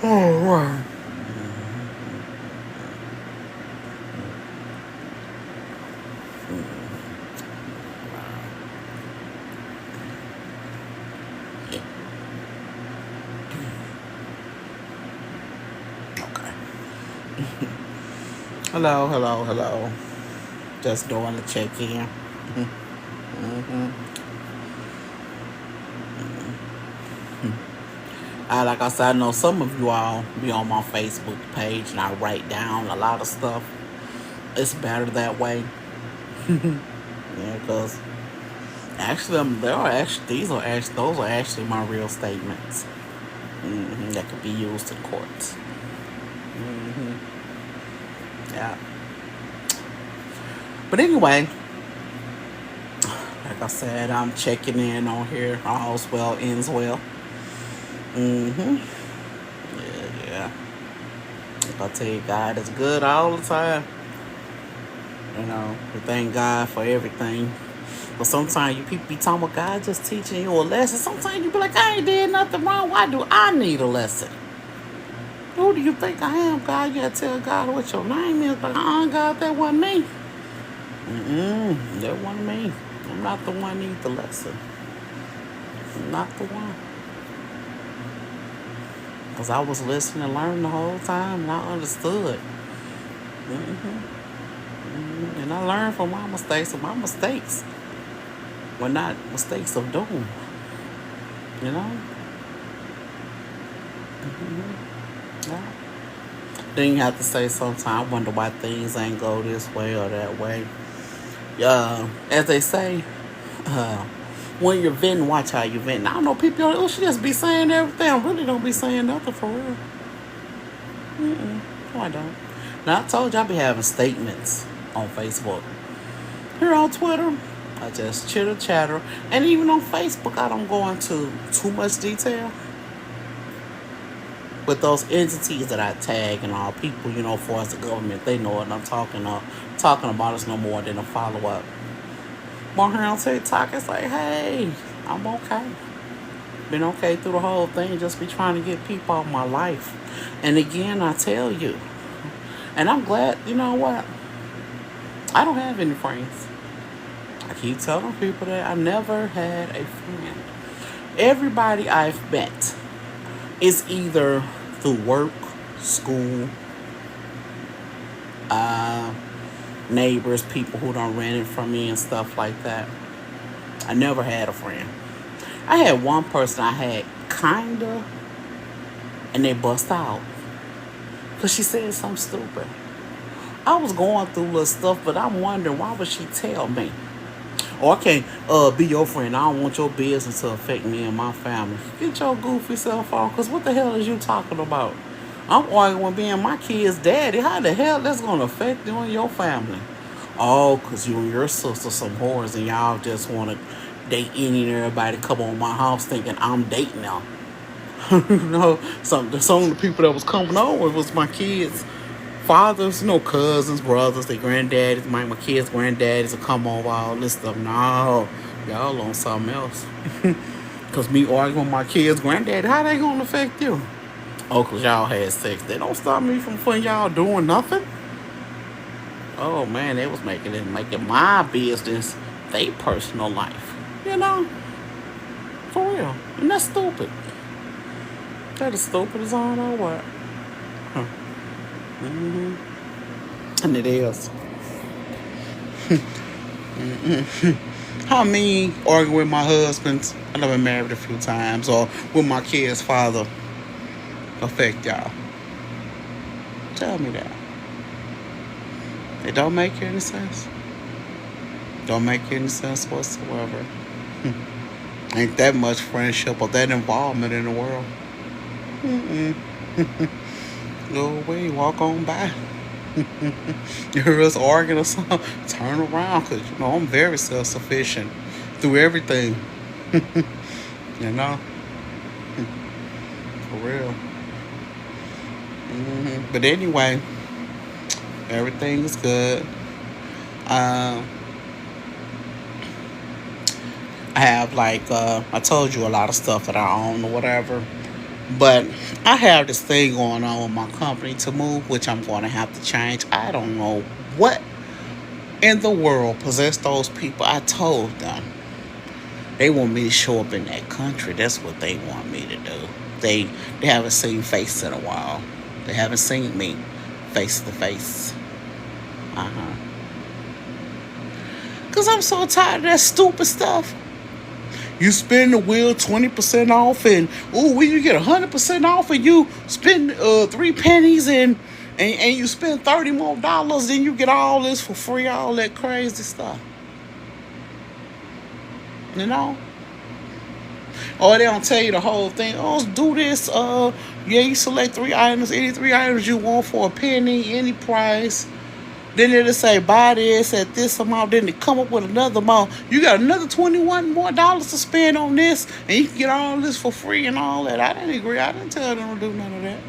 Oh, wow. Okay. Hello, hello, hello. Just doing the check-in. Like I said, I know some of you all be on my Facebook page and I write down a lot of stuff. It's better that way. Yeah, because actually, there are actually those are actually my real statements that could be used in courts. Yeah. But anyway, like I said, I'm checking in on here. All's well, ends well. Mm-hmm. Yeah, yeah. Like I tell you, God is good all the time. We thank God for everything. But sometimes you people be talking about God just teaching you a lesson. Sometimes you be like, I ain't did nothing wrong. Why do I need a lesson? Who do you think I am, God? You gotta tell God what your name is. But God, that wasn't me. That wasn't me. I'm not the one need the lesson. I'm not the one. Because I was listening and learning the whole time and I understood. And I learned from my mistakes, and my mistakes were not mistakes of doom. You know? Yeah. Then you have to say sometimes, I wonder why things ain't go this way or that way. As they say, when you're venting, watch how you're venting. I don't know, people, she just be saying everything. I really don't be saying nothing for real. No, I don't. Now, I told you I be having statements on Facebook. Here on Twitter, I just chitter chatter. And even on Facebook, I don't go into too much detail. With those entities that I tag and all people, for us the government, they know what I'm talking about. It's no more than a follow up. But here on TikTok, it's like, hey, I'm okay. Been okay through the whole thing. Just be trying to get people out of my life. And again, I tell you, and I'm glad, you know what? I don't have any friends. I keep telling people that I never had a friend. Everybody I've met is either through work, school, neighbors, people who don't rent it from me and stuff like that. I never had a friend. I had one person I had kinda, and they bust out because she said something stupid. I was going through little stuff, but I'm wondering why would she tell me? Or I can't be your friend. I don't want your business to affect me and my family. Get your goofy self off, because what the hell is you talking about? I'm arguing with being my kid's daddy. How the hell that's going to affect you and your family? Oh, because you and your sister some whores and y'all just want to date any and everybody come on my house thinking I'm dating them. Some of the people that was coming over was my kids' fathers, cousins, brothers, their granddaddies, my kids' granddaddies will come over, all this stuff. No, y'all on something else. Because me arguing with my kids' granddaddy, how they going to affect you? Oh, because y'all had sex. They don't stop me from y'all doing nothing. Oh, man, they was making my business they personal life. For real. And that's stupid. That is stupid as I don't know what. And it is. How me arguing with my husband, I know been married a few times, or with my kid's father affect y'all? Tell me that. It don't make any sense. Don't make any sense whatsoever. Ain't that much friendship or that involvement in the world. Go away, walk on by. You hear us arguing or something, turn around, because I'm very self-sufficient through everything. For real. But anyway, everything is good. I have I told you a lot of stuff that I own or whatever. But I have this thing going on with my company to move, which I'm going to have to change. I don't know what in the world possessed those people. I told them they want me to show up in that country. That's what they want me to do. They they haven't seen face in a while. They haven't seen me face to face. Uh-huh. Cause I'm so tired of that stupid stuff. You spin the wheel 20% off, and when you get 100% off, and you spend 3 pennies, and you spend $30 more, then you get all this for free. All that crazy stuff, you know. Or they don't tell you the whole thing. Oh, do this. Yeah, you select 3 items, any 3 items you want for a penny, any price. Then it'll say buy this at this amount. Then they come up with another amount. You got another $21 more to spend on this, and you can get all this for free and all that. I didn't agree. I didn't tell them to do none of that.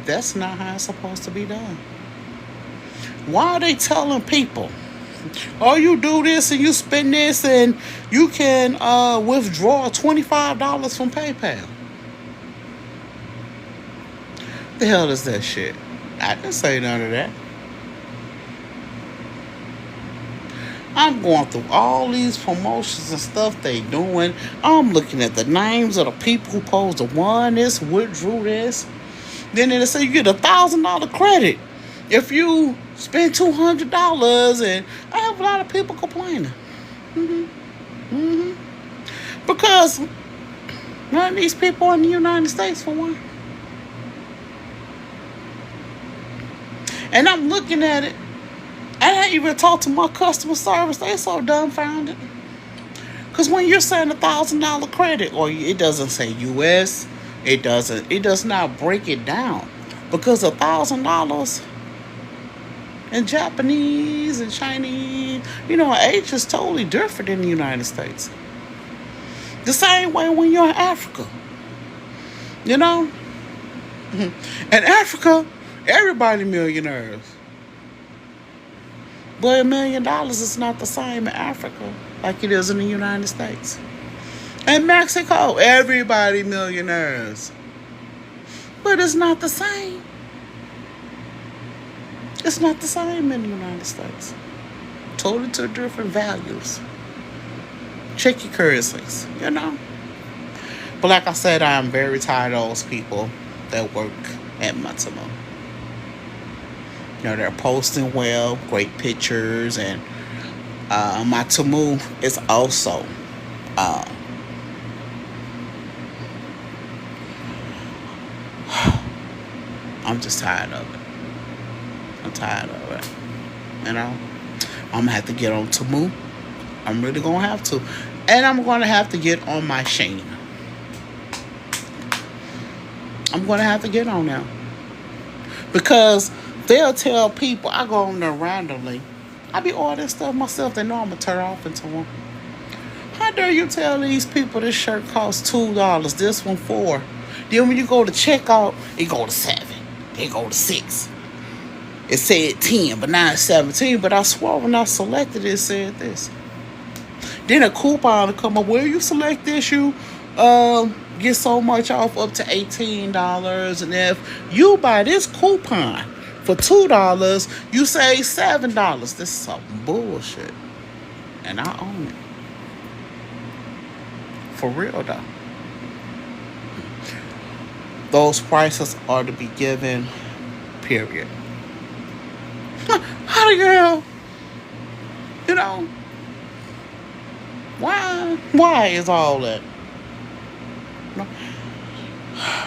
That's not how it's supposed to be done. Why are they telling people, oh, you do this and you spend this and you can withdraw $25 from PayPal? The hell is that shit? I didn't say none of that. I'm going through all these promotions and stuff they doing. I'm looking at the names of the people who supposed to won this, withdrew this. Then they say you get $1,000 credit if you spend $200, and I have a lot of people complaining. Because none of these people are in the United States, for one. And I'm looking at it. And I even talked to my customer service. They so dumbfounded. Because when you're saying $1,000 credit, or it doesn't say U.S., it does not break it down. Because $1,000 in Japanese and Chinese, age is totally different in the United States. The same way when you're in Africa. In Africa, everybody millionaires. But $1 million is not the same in Africa like it is in the United States. In Mexico, everybody millionaires. But it's not the same. It's not the same in the United States. Totally two different values. Check your currencies, But like I said, I'm very tired of those people that work at Matsumo. They're posting well, great pictures, and my Tumu is also I'm just tired of it. I'm tired of it. I'm gonna have to get on Tumu. I'm really gonna have to. And I'm gonna have to get on my Shane. I'm gonna have to get on now. Because they'll tell people, I go on there randomly. I be ordering stuff myself. They know I'm going to turn off into them. How dare you tell these people this shirt costs $2, this one $4. Then when you go to checkout, it go to $7. It go to $6. It said 10, but now it's 17. But I swear when I selected it, it said this. Then a coupon will come up. Well, you select this, you get so much off, up to $18. And if you buy this coupon for $2, you save $7. This is some bullshit. And I own it. For real, though. Those prices are to be given, period. How the hell? Why is all that?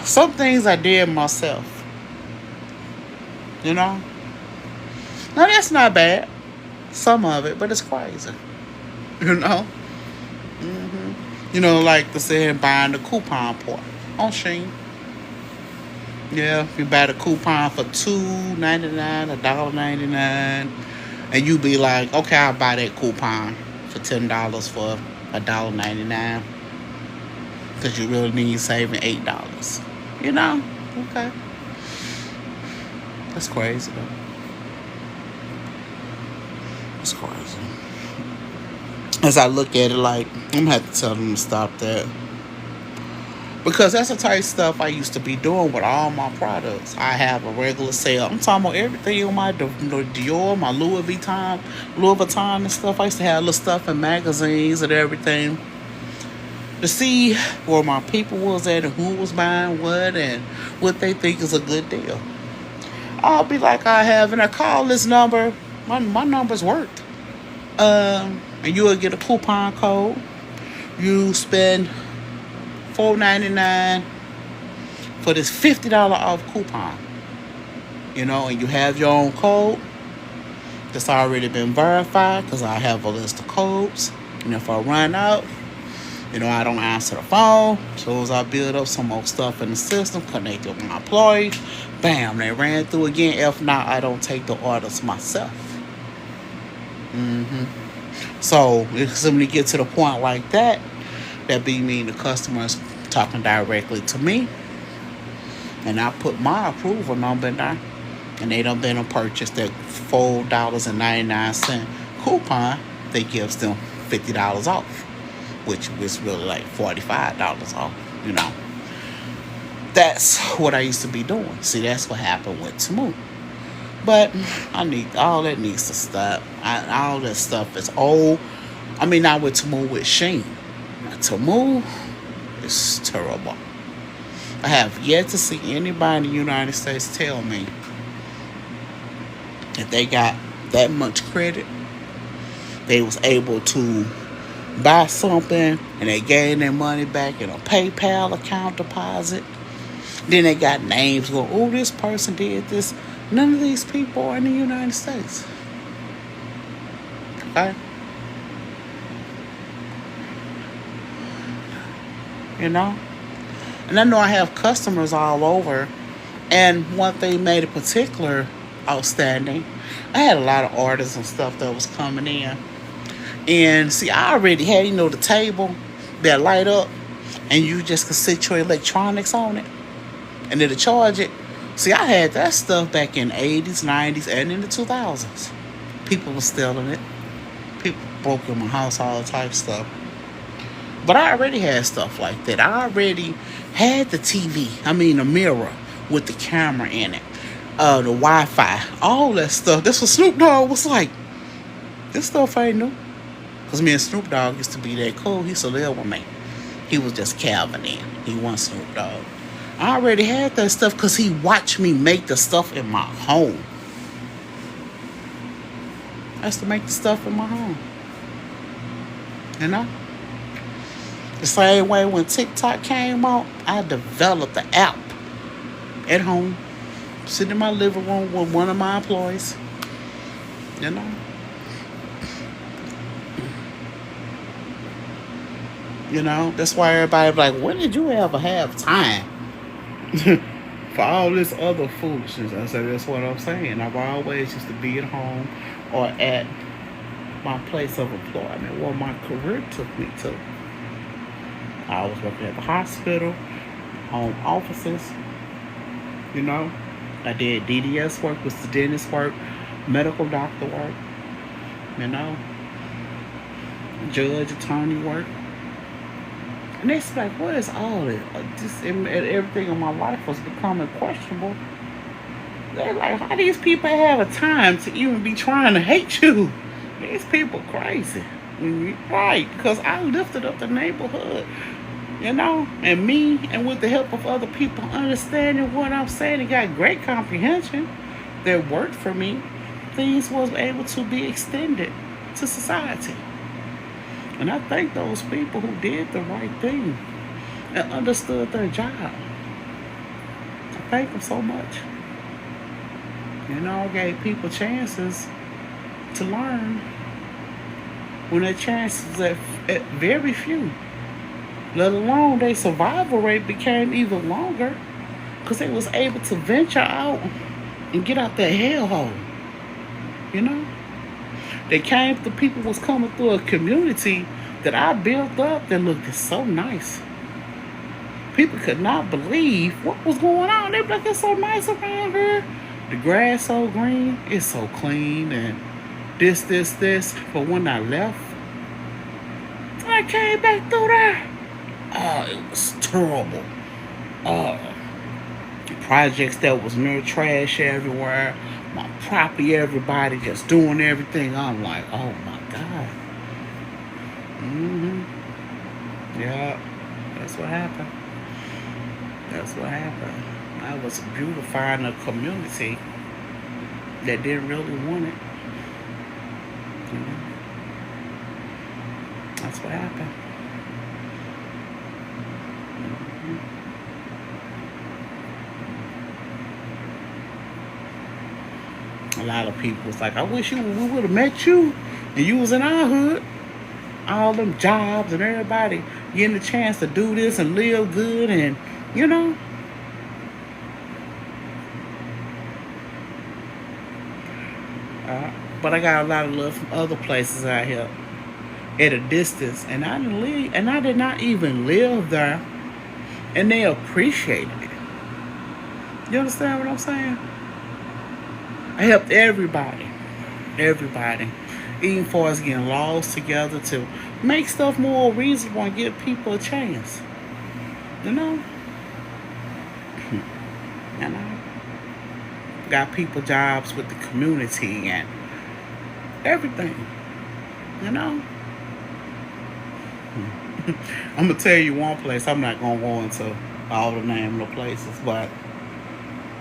Some things I did myself. Now that's not bad. Some of it, but it's crazy. Like the saying, buying the coupon part on Shein. Yeah, you buy the coupon for $2.99, $1.99, and you be like, okay, I'll buy that coupon for $10 for $1.99, because you really need saving $8. Okay. That's crazy, though. It's crazy. As I look at it, like, I'm going to have to tell them to stop that. Because that's the type of stuff I used to be doing with all my products. I have a regular sale. I'm talking about everything on my Dior, my Louis Vuitton and stuff. I used to have little stuff in magazines and everything to see where my people was at and who was buying what and what they think is a good deal. I'll be like I have, and I call this number. My number's worked. And you will get a coupon code. You spend $4.99 for this $50 off coupon. And you have your own code that's already been verified because I have a list of codes. And if I run out, I don't answer the phone. As soon as I build up some more stuff in the system, connect with my employees, bam, they ran through again. If not, I don't take the orders myself. So it's when you get to the point like that, that be mean the customers talking directly to me, and I put my approval number in there, and they done been to purchase that $4.99 coupon that gives them $50 off, which was really like $45 off. That's what I used to be doing. See, that's what happened with Temu. But all that needs to stop. All that stuff is old. Not with Temu, with Shein. Temu is terrible. I have yet to see anybody in the United States tell me that they got that much credit. They was able to buy something and they gained their money back in a PayPal account deposit. Then they got names going, oh, this person did this. None of these people are in the United States. Okay? And I know I have customers all over. And one thing made it particular outstanding. I had a lot of orders and stuff that was coming in. And see, I already had, the table that light up. And you just could sit your electronics on it. And it'll charge it. See, I had that stuff back in the 80s, 90s, and in the 2000s. People were stealing it. People broke in my house, all type of stuff. But I already had stuff like that. I already had the TV. The mirror with the camera in it. The Wi-Fi. All that stuff. That's what Snoop Dogg was like. This stuff ain't new. Because me and Snoop Dogg used to be that cool. He used to live with me. He was just Calvin in. He wasn't Snoop Dogg. I already had that stuff because he watched me make the stuff in my home. I used to make the stuff in my home. The same way when TikTok came out, I developed the app at home, sitting in my living room with one of my employees. That's why everybody be like, when did you ever have time for all this other foolishness? I said, that's what I'm saying. I've always used to be at home or at my place of employment where my career took me to. I was working at the hospital, home offices, I did DDS work, was the dentist work, medical doctor work, judge, attorney work. And it's like, what is all this? Everything in my life was becoming questionable. They're like, how these people have a time to even be trying to hate you? These people crazy. Right, because I lifted up the neighborhood, and me, and with the help of other people understanding what I'm saying and got great comprehension that worked for me, things was able to be extended to society. And I thank those people who did the right thing and understood their job. I thank them so much. I gave people chances to learn when their chances at very few. Let alone their survival rate became even longer because they was able to venture out and get out that hellhole. The people was coming through a community that I built up that looked so nice. People could not believe what was going on. They be like, it's so nice around here. The grass so green, it's so clean, and this. But when I left, I came back through there. Oh, it was terrible. Oh, projects that was near trash everywhere. My property, everybody just doing everything. I'm like, oh my God. Yeah, that's what happened. That's what happened. I was beautifying a community that didn't really want it. You know, that's what happened. A lot of people was like, I wish we would have met you and you was in our hood. All them jobs and everybody getting a chance to do this and live good and, you know. But I got a lot of love from other places out here at a distance, and I did not even live there, and they appreciated it. You understand what I'm saying? I helped everybody, even for us getting lost together to make stuff more reasonable and give people a chance. You know, and I got people jobs with the community and everything. You know. I'm gonna tell you one place. I'm not gonna go into all the name of the places, but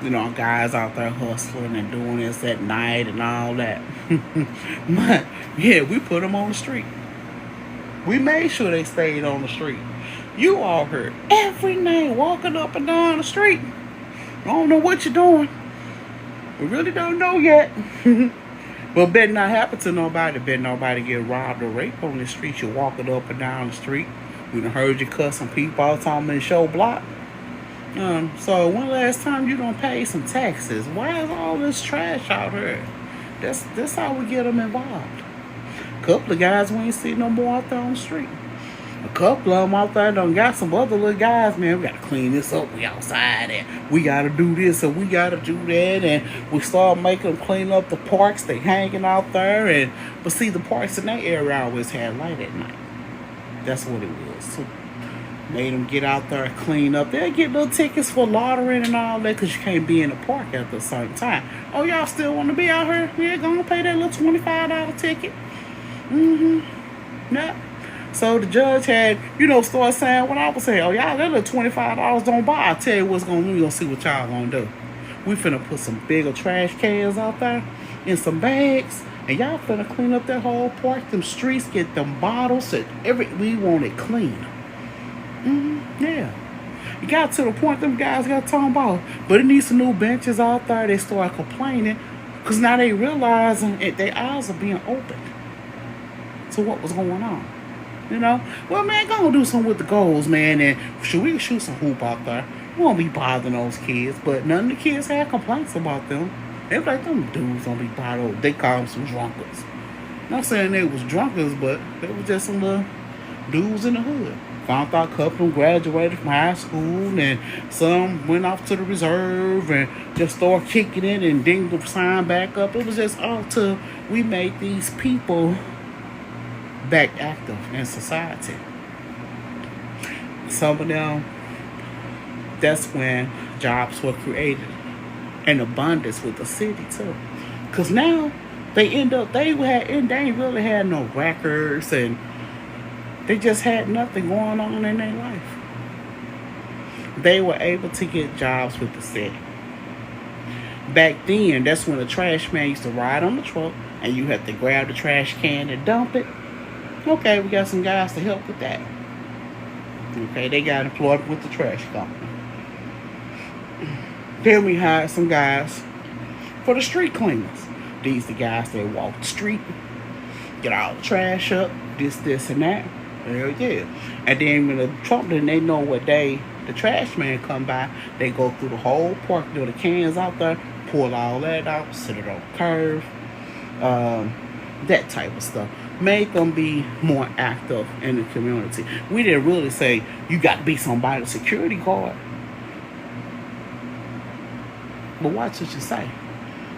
you know, guys out there hustling and doing this at night and all that. But yeah, we put them on the street. We made sure they stayed on the street. You all heard every night walking up and down the street. I don't know what you're doing. We really don't know yet. But better not happen to nobody. Better nobody get robbed or raped on the street. You're walking up and down the street. We done heard you cussing people all the time in the show block. So when last time you don't pay some taxes? Why is all this trash out here? That's how we get them involved. A couple of guys we ain't see no more out there on the street. A couple of them out there done got some other little guys, man, we gotta clean this up, we outside, and we gotta do this, and we gotta do that, and we start making them clean up the parks, they hanging out there, but see, the parks in that area always had light at night. That's what it was. So made them get out there and clean up. They'll get little tickets for loitering and all that, because you can't be in the park at the same time. Oh, y'all still want to be out here? Yeah, gonna pay that little $25 ticket. Yeah. So the judge had, started saying what I was saying. Oh, y'all, that little $25 don't buy. I tell you what's going to do. We going to see what y'all going to do. We finna put some bigger trash cans out there in some bags. And y'all finna clean up that whole park, them streets, get them bottles. We want it clean. Yeah. It got to the point them guys got talking about, but it needs some new benches out there. They start complaining because now they realizing their eyes are being opened to what was going on. Well, man, go do something with the goals, man, and we shoot some hoop out there. We won't be bothering those kids, but none of the kids had complaints about them. They were like, them dudes don't be bothered. They call them some drunkards. Not saying they was drunkards, but they were just some little dudes in the hood. Found out a couple of them graduated from high school, and some went off to the reserve and just started kicking it and dinged the sign back up. It was just all till we made these people back active in society. Some of them, that's when jobs were created in abundance with the city too. Cause now they ain't really had no records, and they just had nothing going on in their life. They were able to get jobs with the city. Back then, that's when the trash man used to ride on the truck and you had to grab the trash can and dump it. Okay, we got some guys to help with that. Okay, they got employed with the trash company. Then we hired some guys for the street cleaners. These the guys that walk the street, get all the trash up, this, and that. Hell yeah. And then when the truck, then they know what day the trash man come by, they go through the whole park, the cans out there, pull all that out, sit it on the curve, that type of stuff. Make them be more active in the community. We didn't really say you got to be somebody's security guard. But watch what you say.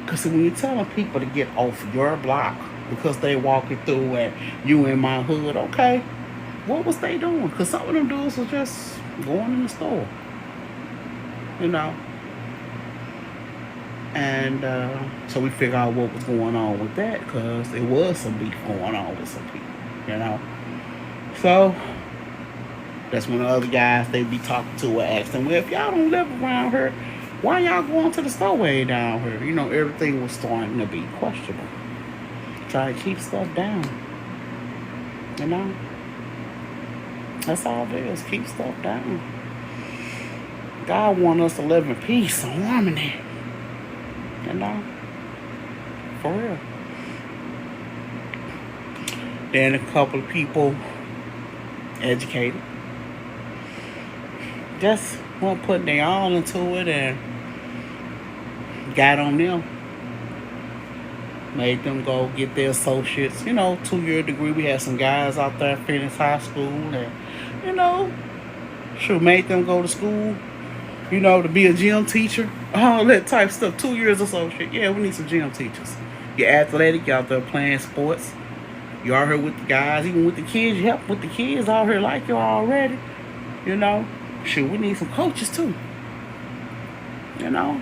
Because when you're telling people to get off your block because they walking through and you in my hood, okay, what was they doing? Because some of them dudes was just going in the store, you know. And so we figured out what was going on with that because there was some beef going on with some people, you know. So that's when the other guys they be talking to would ask them, well, if y'all don't live around here, why y'all going to the store way down here? You know, everything was starting to be questionable. Try to keep stuff down, you know. That's all it is. Keep stuff down. God wants us to live in peace and harmony. You know? For real. Then a couple of people educated. Just weren't putting their all into it and got on them. Made them go get their associates. You know, 2-year degree. We had some guys out there finished high school and, you know, sure made them go to school, you know, to be a gym teacher. All that type of stuff. 2 years associate. Yeah, we need some gym teachers. You're athletic. You're out there playing sports. You're out here with the guys. Even with the kids. You help with the kids out here like you already. You know. Sure, we need some coaches too. You know.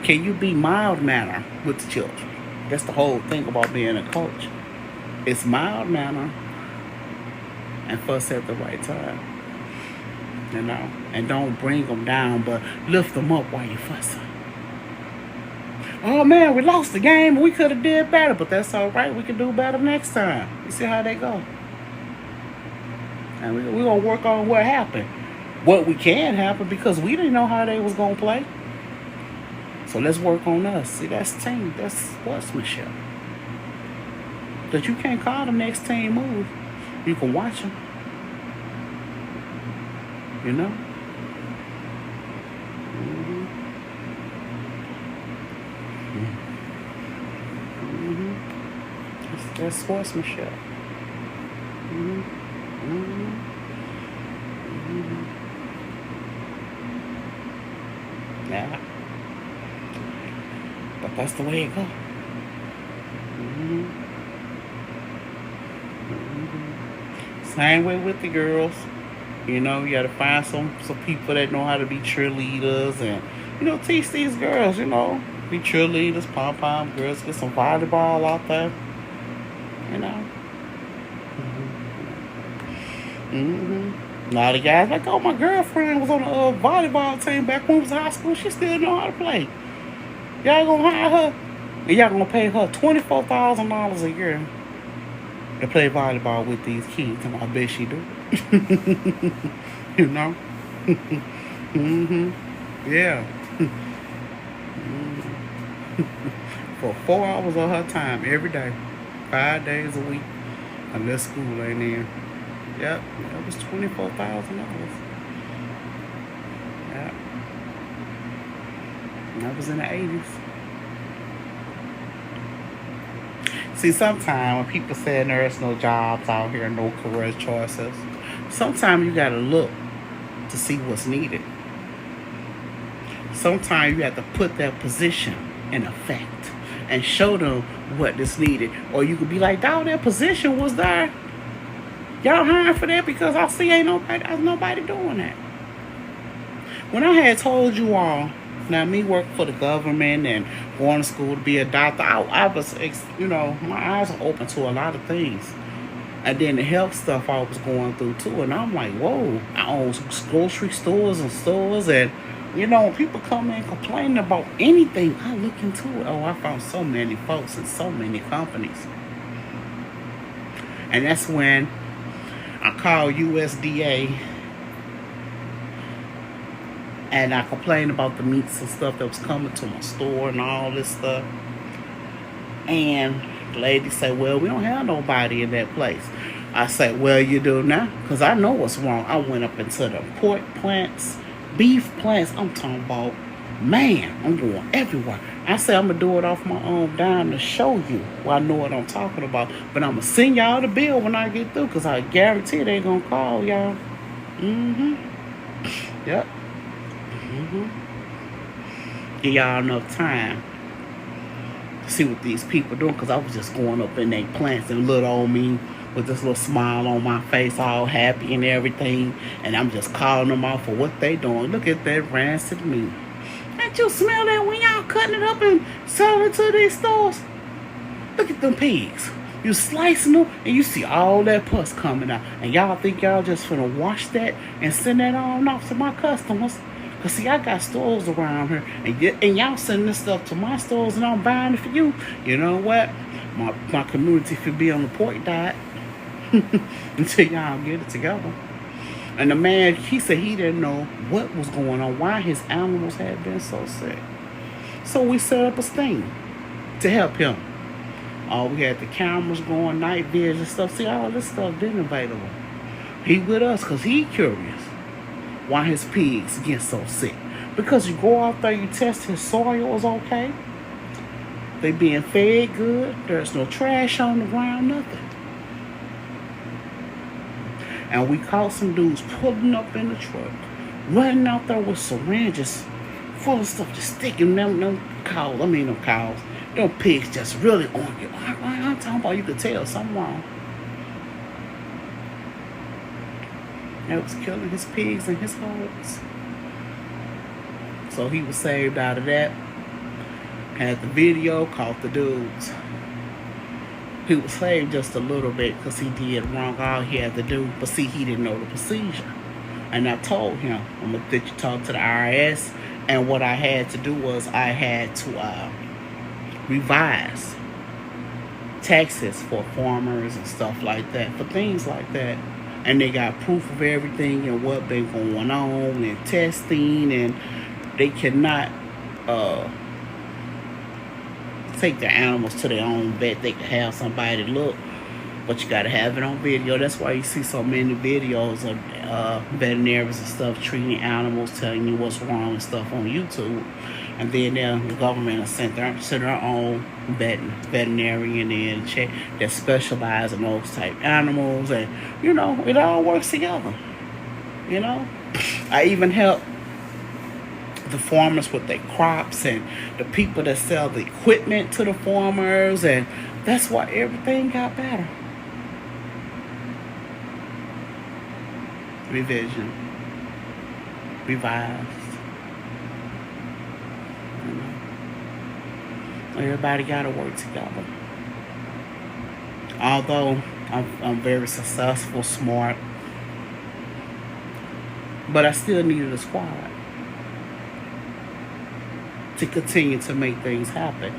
Can you be mild manner with the children? That's the whole thing about being a coach. It's mild manner and fuss at the right time. You know, and don't bring them down, but lift them up while you're fussing. Oh man, we lost the game. We could have did better, but that's all right. We can do better next time. You see how they go. And we're going to work on what happened. What we can happen because we didn't know how they was going to play. So let's work on us. See, that's team. That's sportsmanship. Because you can't call the next team move. You can watch them. You know? Mm-hmm. Mm-hmm. That's sportsmanship. Mm-hmm. Mm-hmm. Mm-hmm. Yeah. But that's the way it goes. Mm-hmm. Mm-hmm. Same way with the girls. You know, you gotta find some people that know how to be cheerleaders and, you know, teach these girls, you know, be cheerleaders, pom-pom girls, get some volleyball out there, you know. Mm-hmm. Now the guys like, oh, my girlfriend was on the volleyball team back when we was in high school. She still know how to play. Y'all gonna hire her and y'all gonna pay her $24,000 a year to play volleyball with these kids. And I bet she do. You know? Mm-hmm. Yeah. Mm-hmm. For 4 hours of her time every day, 5 days a week, unless school ain't in. Yep, that was $24,000. Yep. That was in the 80s. See, sometimes when people say there's no jobs out here, no career choices, sometimes you gotta look to see what's needed. Sometimes you have to put that position in effect and show them what is needed. Or you could be like, dog, that position was there. Y'all hiring for that because I see ain't nobody doing that. When I had told you all, now me working for the government and going to school to be a doctor, I was, you know, my eyes are open to a lot of things. And then the health stuff I was going through too. And I'm like, whoa, I own grocery stores and stores. And, you know, when people come in complaining about anything, I look into it. Oh, I found so many folks and so many companies. And that's when I called USDA and I complained about the meats and stuff that was coming to my store and all this stuff. And the lady said, well, we don't have nobody in that place. I said, well, you do now, because I know what's wrong. I went up into the pork plants, beef plants. I'm talking about, man, I'm going everywhere. I said, I'm going to do it off my own dime to show you. Well, I know what I'm talking about. But I'm going to send y'all the bill when I get through, because I guarantee they going to call y'all. Mm-hmm. Yep. Mm-hmm. Give y'all enough time to see what these people doing, because I was just going up in their plants and little old me with this little smile on my face, all happy and everything. And I'm just calling them out for what they doing. Look at that rancid meat. Can't you smell that when y'all cutting it up and selling it to these stores? Look at them pigs. You slicing them and you see all that pus coming out. And y'all think y'all just finna wash that and send that on off to my customers? Cause see, I got stores around here, and y'all sending this stuff to my stores, and I'm buying it for you. You know what? My community could be on the pork diet until y'all get it together. And the man, he said he didn't know what was going on, why his animals had been so sick. So we set up a sting to help him. We had the cameras going, night vision and stuff. See, all this stuff been available. He with us because he curious why his pigs get so sick. Because you go out there, you test his soil is okay. They being fed good. There's no trash on the ground, nothing. And we caught some dudes pulling up in the truck, running out there with syringes full of stuff, just sticking them cows. Them cows. Them pigs just really on you. I'm talking about, you could tell something wrong. It was killing his pigs and his hogs. So he was saved out of that. Had the video, caught the dudes. He was saved just a little bit because he did wrong all he had to do. But see, he didn't know the procedure. And I told him, I'm going to let you talk to the IRS. And what I had to do was I had to revise taxes for farmers and stuff like that, for things like that. And they got proof of everything and what been going on and testing, and they cannot take their animals to their own vet. They can have somebody look, but you got to have it on video. That's why you see so many videos of veterinarians and stuff treating animals, telling you what's wrong and stuff on YouTube. And then the government has sent their own veterinarian in check that specialize in those type animals, and you know, it all works together. You know, I even help the farmers with their crops and the people that sell the equipment to the farmers, and that's why everything got better. Revision, revised. Everybody got to work together. Although I'm very successful, smart, but I still needed a squad to continue to make things happen.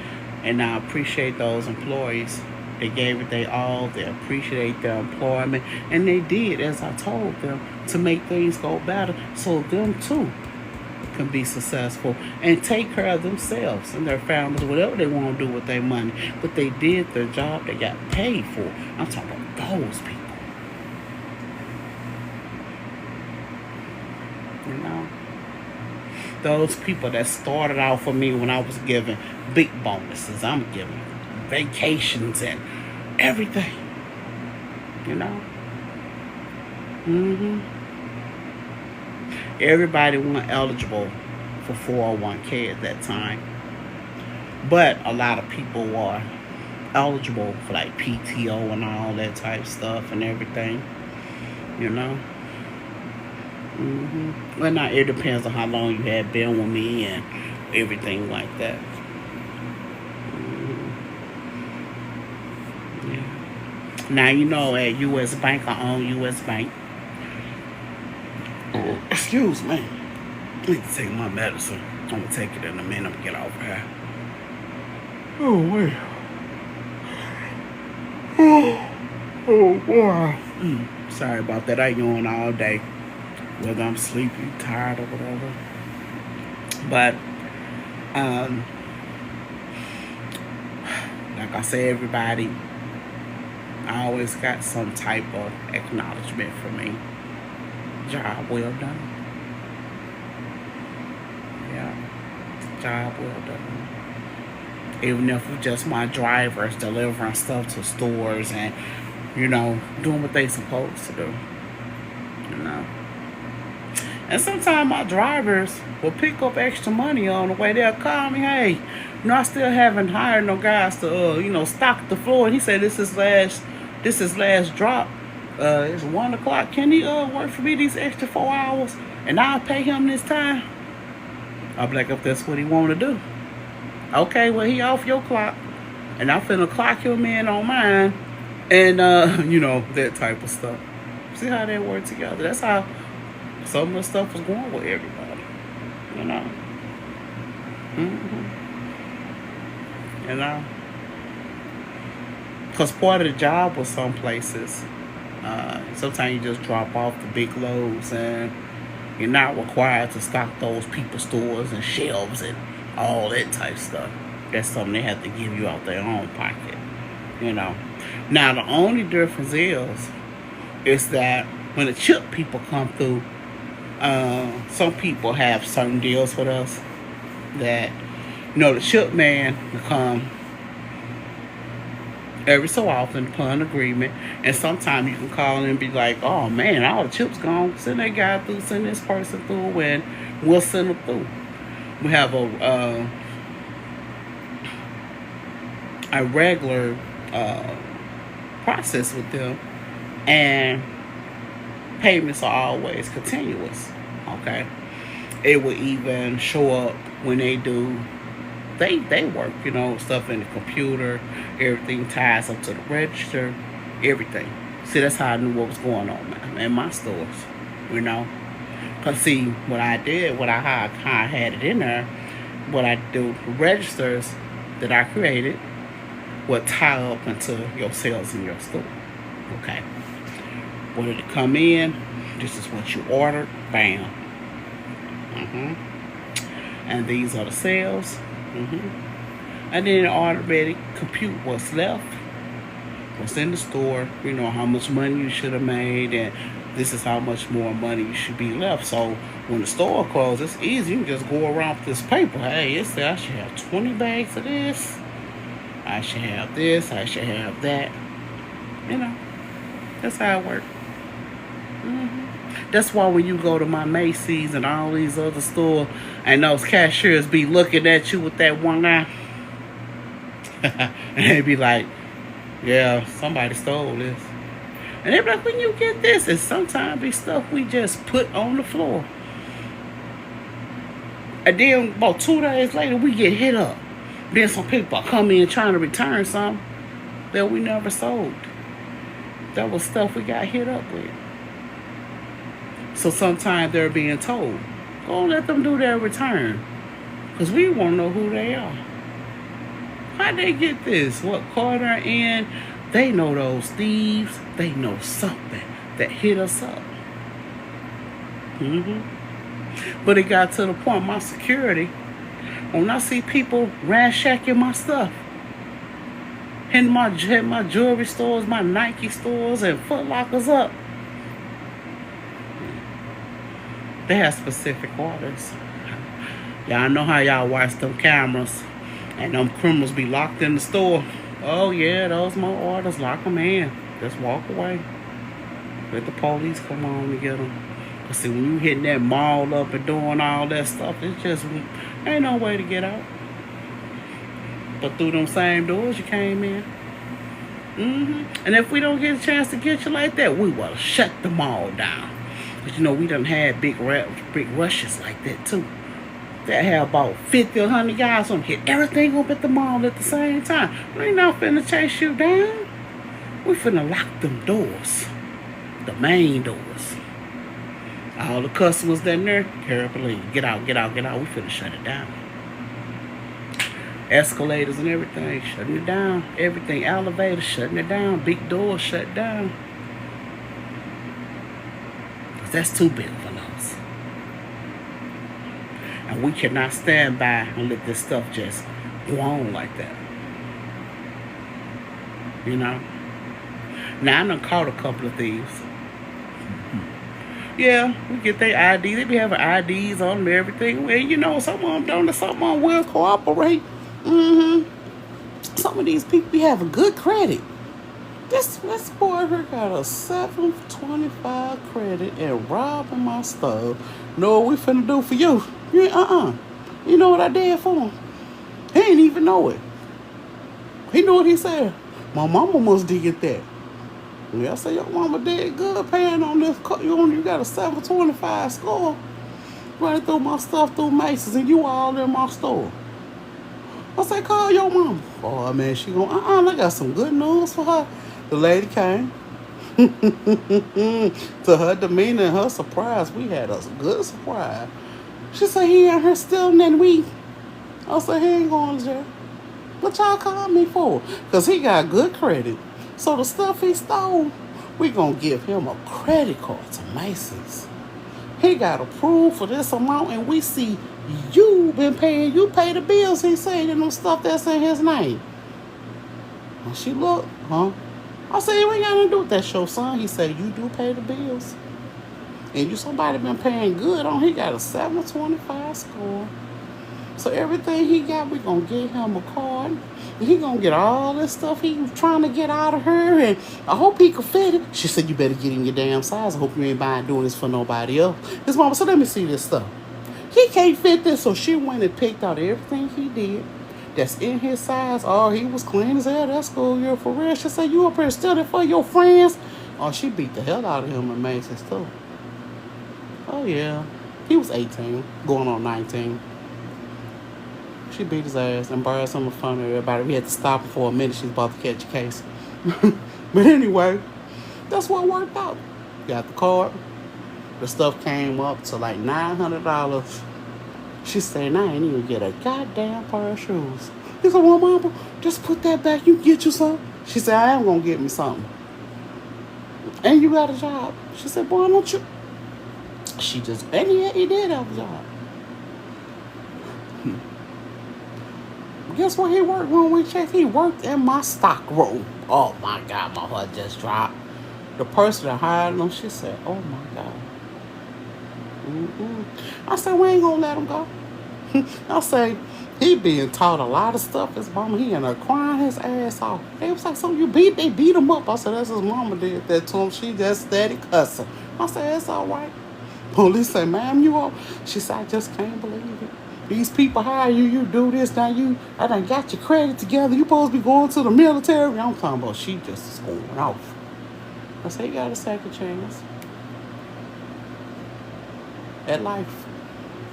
And I appreciate those employees. They gave it their all. They appreciate their employment, and they did as I told them to make things go better, so them too can be successful and take care of themselves and their families, whatever they want to do with their money. But they did their job, they got paid for. I'm talking about those people. You know? Those people that started out for me when I was giving big bonuses. I'm giving vacations and everything. You know? Everybody wasn't eligible for 401k at that time. But a lot of people were eligible for like PTO and all that type of stuff and everything. You know? Well, now it depends on how long you had been with me and everything like that. Yeah. Now, you know, at U.S. Bank, I own U.S. Bank. Excuse me. I need to take my medicine. I'm going to take it in a minute to get off here. Oh, wait. Oh, boy. Sorry about that. I yawn all day. Whether I'm sleepy, tired, or whatever. But, like I say, everybody, I always got some type of acknowledgement from me. Job well done. Yeah. Job well done. Even if it's just my drivers delivering stuff to stores and, you know, doing what they supposed to do. You know. And sometimes my drivers will pick up extra money on the way. They'll call me, hey, you know, I still haven't hired no guys to, stock the floor. And he said this is This is last drop. It's 1 o'clock. Can he work for me these extra 4 hours? And I'll pay him this time? I'll be like, if that's what he want to do. Okay, well, he off your clock. And I'm finna clock him in on mine. And, that type of stuff. See how they work together. That's how some of the stuff was going with everybody. You know? Mm-hmm. Because part of the job was some places, sometimes you just drop off the big loads and you're not required to stock those people's stores and shelves and all that type stuff. That's something they have to give you out their own pocket, Now, the only difference is that when the chip people come through, some people have certain deals with us that, the chip man will come every so often upon agreement, and sometimes you can call and be like, oh man, all the chips gone, send that guy through, send this person through, and we'll send them through. We have a regular process with them, and payments are always continuous. Okay, it will even show up when they do. They work, stuff in the computer, everything ties up to the register, everything. See, that's how I knew what was going on in my stores, Because see, what I did, how I had it in there, what I do, the registers that I created would tie up into your sales in your store. Okay. When it come in, this is what you ordered, bam. And these are the sales. And then it already compute what's left, what's in the store, how much money you should have made, and this is how much more money you should be left. So when the store closes, it's easy. You can just go around with this paper. Hey, it says I should have 20 bags of this. I should have this. I should have that. That's how it works. That's why when you go to my Macy's and all these other stores, and those cashiers be looking at you with that one eye, and they be like, yeah, somebody stole this. And they be like, when you get this, and sometimes be stuff we just put on the floor. And then about 2 days later, we get hit up. Then some people come in trying to return something that we never sold. That was stuff we got hit up with. So sometimes they're being told, go let them do their return. Because we want to know who they are. How'd they get this? What car they're in? They know those thieves. They know something that hit us up. But it got to the point, my security, when I see people ransacking my stuff, hitting my jewelry stores, my Nike stores, and Foot Lockers up, they have specific orders. Y'all know how y'all watch them cameras and them criminals be locked in the store. Oh yeah, those my orders. Lock them in. Just walk away. Let the police come on and get them. But see, when you hitting that mall up and doing all that stuff, it's just ain't no way to get out. But through them same doors you came in. And if we don't get a chance to get you like that, we will shut the mall down. But we done had big rushes like that too. They have about 50 or 100 guys on hit everything up at the mall at the same time. We ain't not finna chase you down. We finna lock them doors. The main doors. All the customers that in there, carefully, get out. We finna shut it down. Escalators and everything, shutting it down. Everything, elevators, shutting it down. Big doors shut down. That's too big of a loss. And we cannot stand by and let this stuff just go on like that. Now, I done caught a couple of thieves. Yeah, we get their ID. They be having IDs on them and everything. Well, some of them don't, some of them will cooperate. Some of these people be having good credit. This boy here got a 725 credit and robbing my stuff. Know what we finna do for you? You know what I did for him? He ain't even know it. He know what he said. My mama must did get that. Yeah, I said, your mama did good paying on this. You got a 725 score running through my stuff through Macy's, and you all in my store. I said, call your mama. Oh, man, she going, I got some good news for her. The lady came. To her demeanor and her surprise, we had a good surprise. She said, he and her stealing that weed. I said, he ain't going to jail. What y'all call me for? Because he got good credit. So the stuff he stole, we going to give him a credit card to Macy's. He got approved for this amount, and we see you been paying, you pay the bills, he said, and them stuff that's in his name. And she looked, huh? I said, we ain't got nothing to do with that show, son. He said, you do pay the bills. And you somebody been paying good on, he got a 725 score. So everything he got, we gonna get him a card. And he gonna get all this stuff he was trying to get out of her, and I hope he can fit it. She said, you better get in your damn size. I hope you ain't buying doing this for nobody else. His mama said, let me see this stuff. He can't fit this, so she went and picked out everything he did that's in his size. Oh, he was clean as hell. That's cool, you're for real. She said, you up here stealing for your friends? Oh, she beat the hell out of him in Macy's too. Oh yeah, he was 18, going on 19. She beat his ass, embarrassed him in front of everybody. We had to stop him for a minute. She was about to catch a case. But anyway, that's what worked out. Got the card. The stuff came up to like $900. She said, I ain't even get a goddamn pair of shoes. He said, well, mama, just put that back. You get you some. She said, I am going to get me something. And you got a job. She said, boy, don't you? And he did have a job. Guess what he worked when we checked? He worked in my stock room. Oh my God, my heart just dropped. The person that hired him, she said, oh my God. I said, we ain't gonna let him go. I say, he being taught a lot of stuff. His mama, he ended up crying his ass off. They was like, so they beat him up. I said, that's his mama did that to him. She just steady cussing. I said, it's all right. Police say, ma'am, you all. She said, I just can't believe it. These people hire you, you do this, now I done got your credit together. You supposed to be going to the military. I'm talking about she just is going off. I say, you got a second chance at life.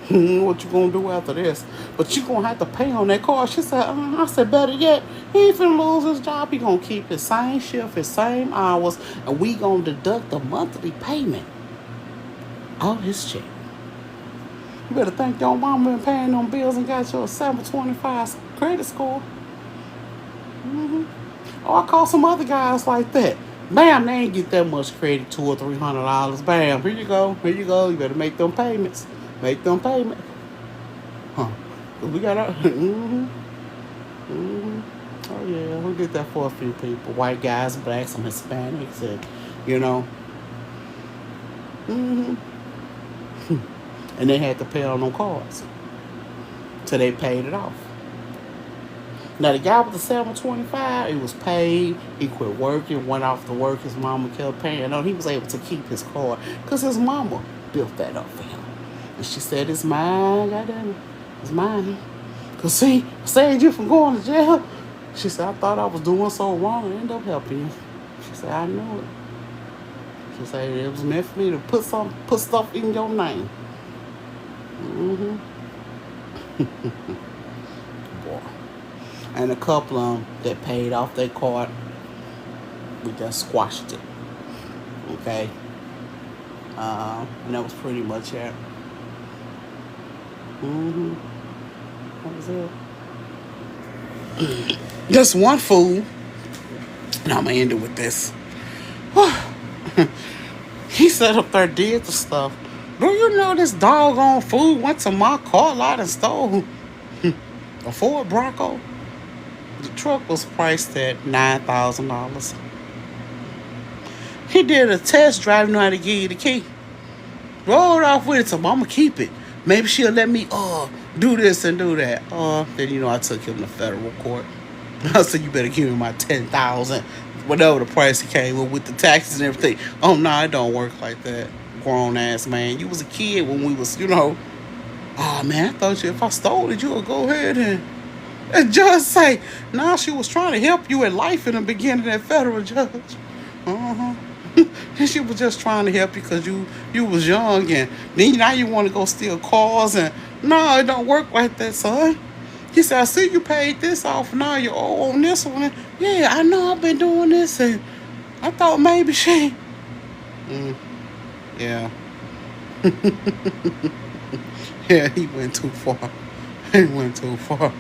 What you gonna do after this? But you gonna have to pay on that car. She said, I said, better yet, he ain't finna lose his job. He gonna keep his same shift, his same hours, and we gonna deduct the monthly payment out his check. You better thank your mama been paying them bills and got your 725 credit score. Oh, I call some other guys like that. Bam, they ain't get that much credit, $200 or $300. Bam, here you go. You better make them payments. Make them payments. Huh. We got our... Oh, yeah, we did that for a few people. White guys, blacks, some Hispanics, and, you know. And they had to pay on them cards. So they paid it off. Now, the guy with the 725, it was paid. He quit working, went off to work. His mama kept paying. No, he was able to keep his card because his mama built that up for him. And she said, it's mine, goddamn it. It's mine. Because, see, I saved you from going to jail. She said, I thought I was doing so wrong and ended up helping you. She said, I knew it. She said, it was meant for me to put stuff in your name. Boy. And a couple of them that paid off their card, we just squashed it. Okay? And that was pretty much it. That was it. Just one fool. And I'm going to end it with this. He sat up there, did the stuff. Do you know this doggone fool went to my car lot and stole a Ford Bronco? The truck was priced at $9,000. He did a test drive, knew how to give you the key. Rolled off with it, so I'm going to keep it. Maybe she'll let me do this and do that. Then, I took him to federal court. I said, you better give me my $10,000, whatever the price he came with the taxes and everything. Oh, no, it don't work like that. Grown ass man. You was a kid when we was, oh man, I thought if I stole it, you would go ahead and just say, nah, she was trying to help you in life in the beginning, that federal judge. she was just trying to help you because you was young, and then now you want to go steal cars, and no, it don't work like that, son. He said, I see you paid this off, now you owe on this one. Yeah, I know I've been doing this, and I thought maybe she. Mm, yeah. Yeah, he went too far. He went too far.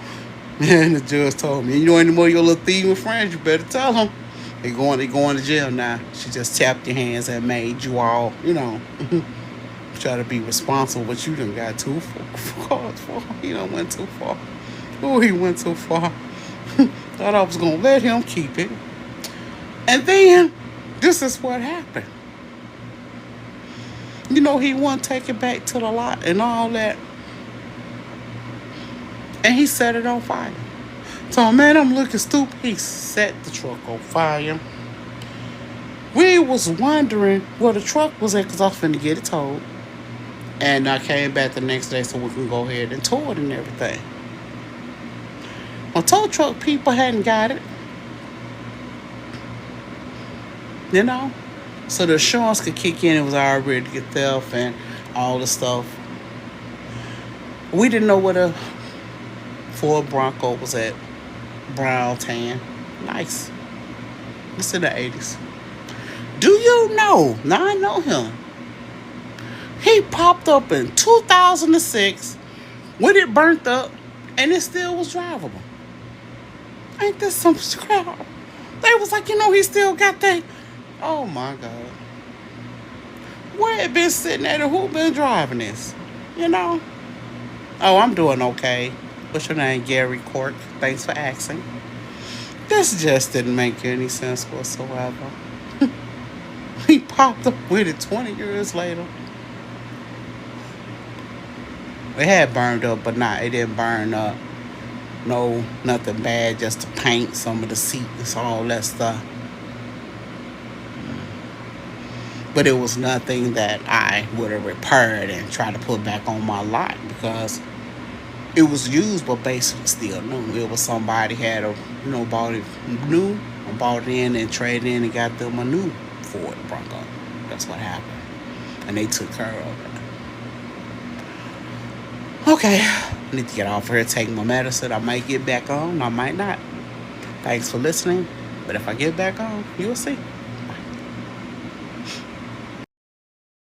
And the judge told me, you know any more of your little thieving friends, you better tell them. They going to jail now. She just tapped your hands and made you all, try to be responsible, but you done got too far. He done went too far. Oh, he went too far. Thought I was going to let him keep it. And then, this is what happened. He wouldn't take it back to the lot and all that. And he set it on fire. So, man, I'm looking stupid. He set the truck on fire. We was wondering where the truck was at because I was finna get it towed. And I came back the next day so we can go ahead and tow it and everything. Well, tow truck people hadn't got it. So the insurance could kick in. It was already get theft and all the stuff. We didn't know where the Ford Bronco was at. Brown, tan. Nice. It's in the 80s. Do you know? Now I know him. He popped up in 2006 when it burnt up and it still was drivable. Ain't this some crap? They was like, he still got that. Oh my God. Where it been sitting at and who been driving this? Oh, I'm doing okay. What's your name? Gary Cork. Thanks for asking. This just didn't make any sense whatsoever. He popped up with it 20 years later. It had burned up, but it didn't burn up. No, nothing bad, just the paint, some of the seats, all that stuff. But it was nothing that I would have repaired and tried to put back on my lot because it was used but basically still new. It was somebody had bought it new, or bought it in and traded in and got them a new Ford Bronco. That's what happened. And they took care of it. Okay, I need to get off here, take my medicine. I might get back on, I might not. Thanks for listening. But if I get back on, you'll see.